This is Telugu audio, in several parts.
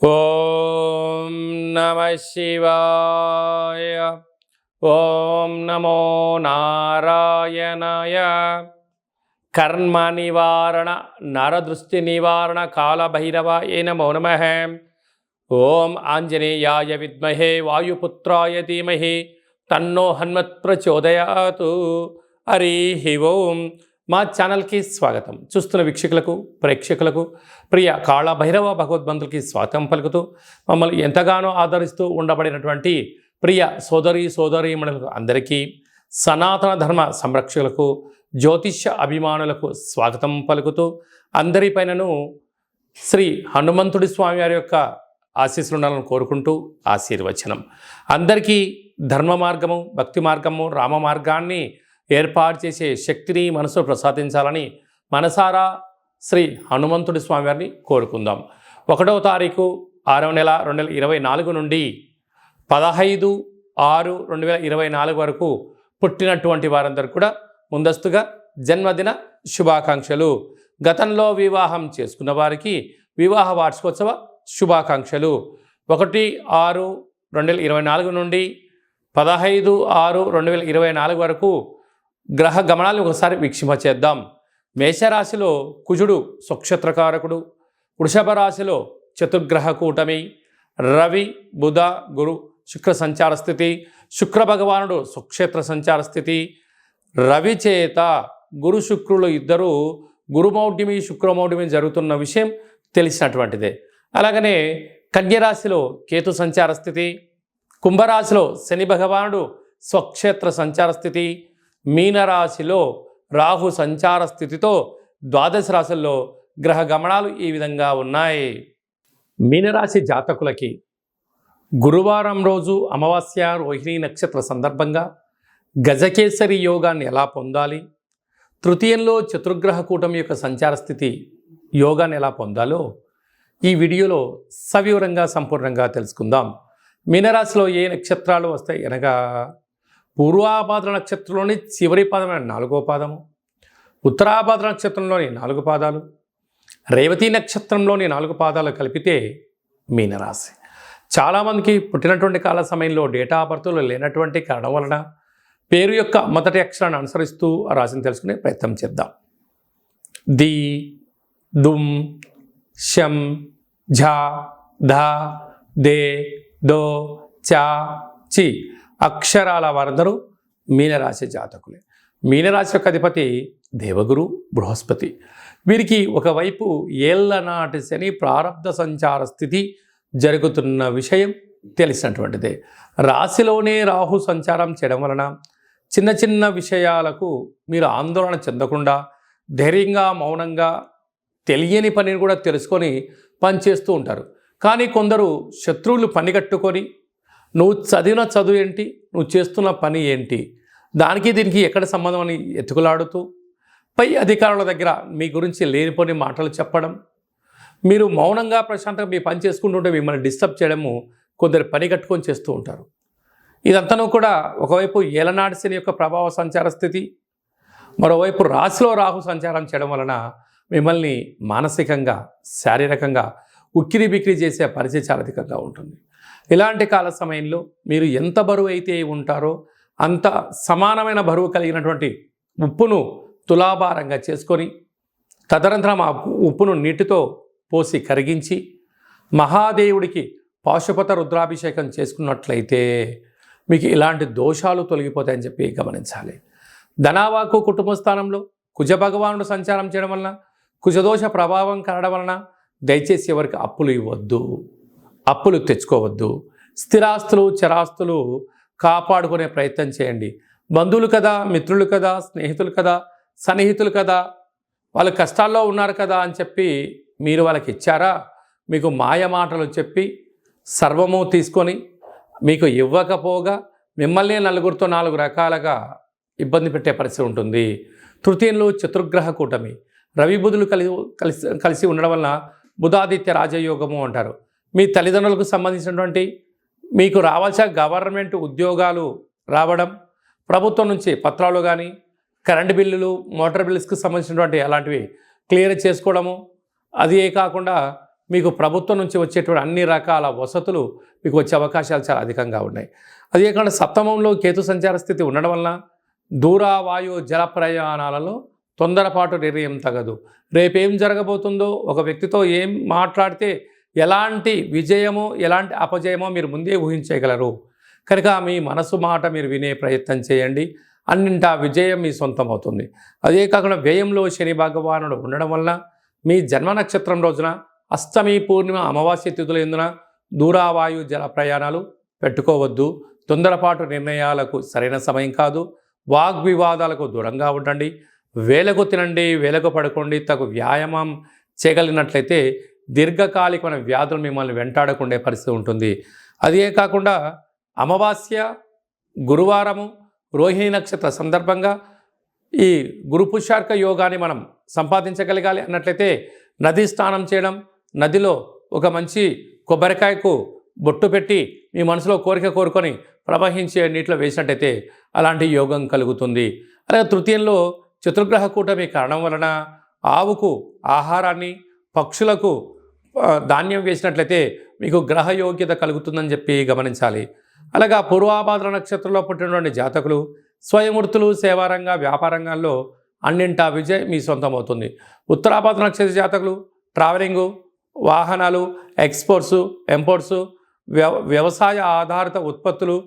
ఓం నమ శివాయ. ఓం నమో నారాయణాయ. కర్మ నివారణ నరదృష్టి నివారణ కాళభైరవాయ నమో నమః. ఓం ఆంజనేయాయ విద్మహే వాయుపుత్రాయ ధీమహి తన్నో హనుమత్ ప్రచోదయాతు. హరి ఓం. మా ఛానల్కి స్వాగతం. చూస్తున్న వీక్షకులకు ప్రేక్షకులకు ప్రియ కాళభైరవ భగవద్బంధులకి స్వాగతం పలుకుతూ మమ్మల్ని ఎంతగానో ఆదరిస్తూ ఉండబడినటువంటి ప్రియ సోదరీమణులకు అందరికీ, సనాతన ధర్మ సంరక్షకులకు, జ్యోతిష్య అభిమానులకు స్వాగతం పలుకుతూ అందరిపైనను శ్రీ హనుమంతుడి స్వామి వారి యొక్క ఆశీస్సులు ఉండాలని కోరుకుంటూ ఆశీర్వచనం. అందరికీ ధర్మ మార్గము, భక్తి మార్గము, రామ మార్గాన్ని ఏర్పాటు చేసే శక్తిని మనసు ప్రసాదించాలని మనసారా శ్రీ హనుమంతుడి స్వామి వారిని కోరుకుందాం. 1వ తారీఖు 6వ నెల 2024 నుండి 15/6/2024 వరకు పుట్టినటువంటి వారందరూ కూడా ముందస్తుగా జన్మదిన శుభాకాంక్షలు. గతంలో వివాహం చేసుకున్న వారికి వివాహ వార్షికోత్సవ శుభాకాంక్షలు. 1/6/2024 నుండి 15/6/2024 వరకు గ్రహ గమనాలను ఒకసారి వీక్షింపచేద్దాం. మేషరాశిలో కుజుడు స్వక్షేత్రకారకుడు, వృషభ రాశిలో చతుర్గ్రహ కూటమి, రవి బుధ గురు శుక్ర సంచార స్థితి, శుక్ర భగవానుడు స్వక్షేత్ర సంచార స్థితి. రవి చేత గురు శుక్రులు ఇద్దరు గురుమౌఢ్యమి శుక్రమౌఢ్యమి జరుగుతున్న విషయం తెలిసినటువంటిదే. అలాగనే కన్యరాశిలో కేతు సంచార స్థితి, కుంభరాశిలో శని భగవానుడు స్వక్షేత్ర సంచార స్థితి, మీనరాశిలో రాహు సంచార స్థితితో ద్వాదశ రాశుల్లో గ్రహ గమనాలు ఈ విధంగా ఉన్నాయి. మీనరాశి జాతకులకి గురువారం రోజు అమావాస్య రోహిణి నక్షత్ర సందర్భంగా గజకేసరి యోగాన్ని ఎలా పొందాలి, తృతీయంలో చతుర్గ్రహ కూటమి యొక్క సంచార స్థితి యోగాన్ని ఎలా పొందాలో ఈ వీడియోలో సవివరంగా సంపూర్ణంగా తెలుసుకుందాం. మీనరాశిలో ఏ నక్షత్రాలు వస్తాయి అనగా పూర్వాభాద్ర నక్షత్రంలోని చివరి పాదమైన 4వ పాదము, ఉత్తరాభాద్ర నక్షత్రంలోని 4 పాదాలు, రేవతి నక్షత్రంలోని 4 పాదాలు కలిపితే మీనరాశి. చాలామందికి పుట్టినటువంటి కాల సమయంలో డేటా ఆఫ్ బర్త్లో లేనటువంటి కారణం వలన పేరు యొక్క మొదటి అక్షరాన్ని అనుసరిస్తూ ఆ రాశిని తెలుసుకునే ప్రయత్నం చేద్దాం. ది, దుమ్, శం, ఝ, ధ, దే, దో, చ, చి అక్షరాల వారందరూ మీనరాశి జాతకులే. మీనరాశి యొక్క అధిపతి దేవగురు బృహస్పతి. వీరికి ఒకవైపు ఏళ్ల నాటి శని ప్రారబ్ధ సంచార స్థితి జరుగుతున్న విషయం తెలిసినటువంటిదే. రాశిలోనే రాహు సంచారం చేయడం వలన చిన్న చిన్న విషయాలకు మీరు ఆందోళన చెందకుండా ధైర్యంగా మౌనంగా తెలియని పనిని కూడా తెలుసుకొని పనిచేస్తూ ఉంటారు. కానీ కొందరు శత్రువులు పనిగట్టుకొని నువ్వు చదివిన చదువు ఏంటి, నువ్వు చేస్తున్న పని ఏంటి, దానికి దీనికి ఎక్కడ సంబంధం అని ఎత్తుకులాడుతూ పై అధికారుల దగ్గర మీ గురించి లేనిపోని మాటలు చెప్పడం, మీరు మౌనంగా ప్రశాంతంగా మీ పని చేసుకుంటుంటే మిమ్మల్ని డిస్టర్బ్ చేయడము కొందరు పని కట్టుకొని చేస్తూ ఉంటారు. ఇదంతను కూడా ఒకవైపు ఏలనాటి శని యొక్క ప్రభావ సంచార స్థితి, మరోవైపు రాశిలో రాహు సంచారం చేయడం వలన మిమ్మల్ని మానసికంగా శారీరకంగా ఉక్కిరి బిక్కిరి చేసే పరిస్థితి చాలా అధికంగా ఉంటుంది. ఇలాంటి కాల సమయంలో మీరు ఎంత బరువు అయితే ఉంటారో అంత సమానమైన బరువు కలిగినటువంటి ఉప్పును తులాభారంగా చేసుకొని తదనంతరం ఆ ఉప్పును నీటితో పోసి కరిగించి మహాదేవుడికి పాశుపత రుద్రాభిషేకం చేసుకున్నట్లయితే మీకు ఇలాంటి దోషాలు తొలగిపోతాయని చెప్పి గమనించాలి. ధనావాకు కుటుంబ స్థానంలో కుజ భగవానుడు సంచారం చేయడం వలన కుజదోష ప్రభావం కలగడం వలన దయచేసి ఎవరికి అప్పులు ఇవ్వద్దు, అప్పులు తెచ్చుకోవద్దు. స్థిరాస్తులు చరాస్తులు కాపాడుకునే ప్రయత్నం చేయండి. బంధువులు కదా, మిత్రులు కదా, స్నేహితులు కదా, సన్నిహితులు కదా, వాళ్ళు కష్టాల్లో ఉన్నారు కదా అని చెప్పి మీరు వాళ్ళకి ఇచ్చారా, మీకు మాయ మాటలు చెప్పి సర్వము తీసుకొని మీకు ఇవ్వకపోగా మిమ్మల్ని నలుగురితో 4 రకాలుగా ఇబ్బంది పెట్టే పరిస్థితి ఉంటుంది. తృతీయంలో చతుర్గ్రహ కూటమి, రవి బుధులు కలిసి ఉండడం వలన బుధాదిత్య రాజయోగము అంటారు. మీ తల్లిదండ్రులకు సంబంధించినటువంటి మీకు రావాల్సిన గవర్నమెంట్ ఉద్యోగాలు రావడం, ప్రభుత్వం నుంచి పత్రాలు కానీ కరెంటు బిల్లులు మోటార్ బిల్లుస్కి సంబంధించినటువంటి అలాంటివి క్లియర్ చేసుకోవడము, అదే కాకుండా మీకు ప్రభుత్వం నుంచి వచ్చేటువంటి అన్ని రకాల వసతులు మీకు వచ్చే అవకాశాలు చాలా అధికంగా ఉన్నాయి. అదే కాకుండా సప్తమంలో కేతు సంచార స్థితి ఉండడం వలన దూర వాయు జల ప్రయాణాలలో తొందరపాటు నిర్ణయం తగదు. రేపేం జరగబోతుందో, ఒక వ్యక్తితో ఏం మాట్లాడితే ఎలాంటి విజయమో ఎలాంటి అపజయమో మీరు ముందే ఊహించగలరు. కనుక మీ మనసు మాట మీరు వినే ప్రయత్నం చేయండి. అన్నింటా విజయం మీ సొంతం అవుతుంది. అదే కాకుండా వ్యయంలో శని భగవానుడు ఉండడం వలన మీ జన్మ నక్షత్రం రోజున అష్టమి, పూర్ణిమ, అమావాస్య తిథుల ఎందున దూరావాయు జల ప్రయాణాలు పెట్టుకోవద్దు. తొందరపాటు నిర్ణయాలకు సరైన సమయం కాదు. వాగ్వివాదాలకు దూరంగా ఉండండి. వేలకు తినండి, వేలకు పడుకోండి. తగు వ్యాయామం చేయగలిగినట్లయితే దీర్ఘకాలికమైన వ్యాధులు మిమ్మల్ని వెంటాడకుండే పరిస్థితి ఉంటుంది. అదే కాకుండా అమావాస్య, గురువారము, రోహిణి నక్షత్ర సందర్భంగా ఈ గురు పుష్కర యోగాన్ని మనం సంపాదించగలగాలి అన్నట్లయితే నదీ స్నానం చేయడం, నదిలో ఒక మంచి కొబ్బరికాయకు బొట్టు పెట్టి మీ మనసులో కోరిక కోరుకొని ప్రవహించే నీటిలో వేసినట్టయితే అలాంటి యోగం కలుగుతుంది. అలాగే తృతీయంలో చతుర్గ్రహ కూటమి కారణం వలన ఆవుకు ఆహారాన్ని, పక్షులకు ధాన్యం వేసినట్లయితే మీకు గ్రహ యోగ్యత కలుగుతుందని చెప్పి గమనించాలి. అలాగా పూర్వాభాద్ర నక్షత్రంలో పుట్టినటువంటి జాతకులు స్వయంవృత్తులు, సేవారంగ, వ్యాపారంగాల్లో అన్నింటా విజయ్ మీ సొంతం అవుతుంది. ఉత్తరాభాద్ర నక్షత్ర జాతకులు ట్రావెలింగు, వాహనాలు, ఎక్స్పోర్ట్సు, ఇంపోర్ట్సు, వ్యవసాయ ఆధారిత ఉత్పత్తులు,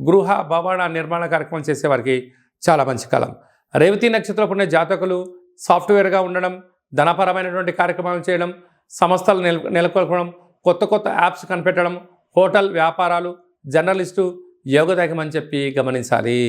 గృహ భవన నిర్మాణ కార్యక్రమం చేసేవారికి చాలా మంచి కాలం. రేవతి నక్షత్రంలో పుట్టిన జాతకులు సాఫ్ట్వేర్గా ఉండడం, ధనపరమైనటువంటి కార్యక్రమాలు చేయడం, సంస్థలు నెలకొల్పడం, కొత్త కొత్త యాప్స్ కనిపెట్టడం, హోటల్ వ్యాపారాలు, జర్నలిస్టు యోగదాయకమని చెప్పి గమనించాలి.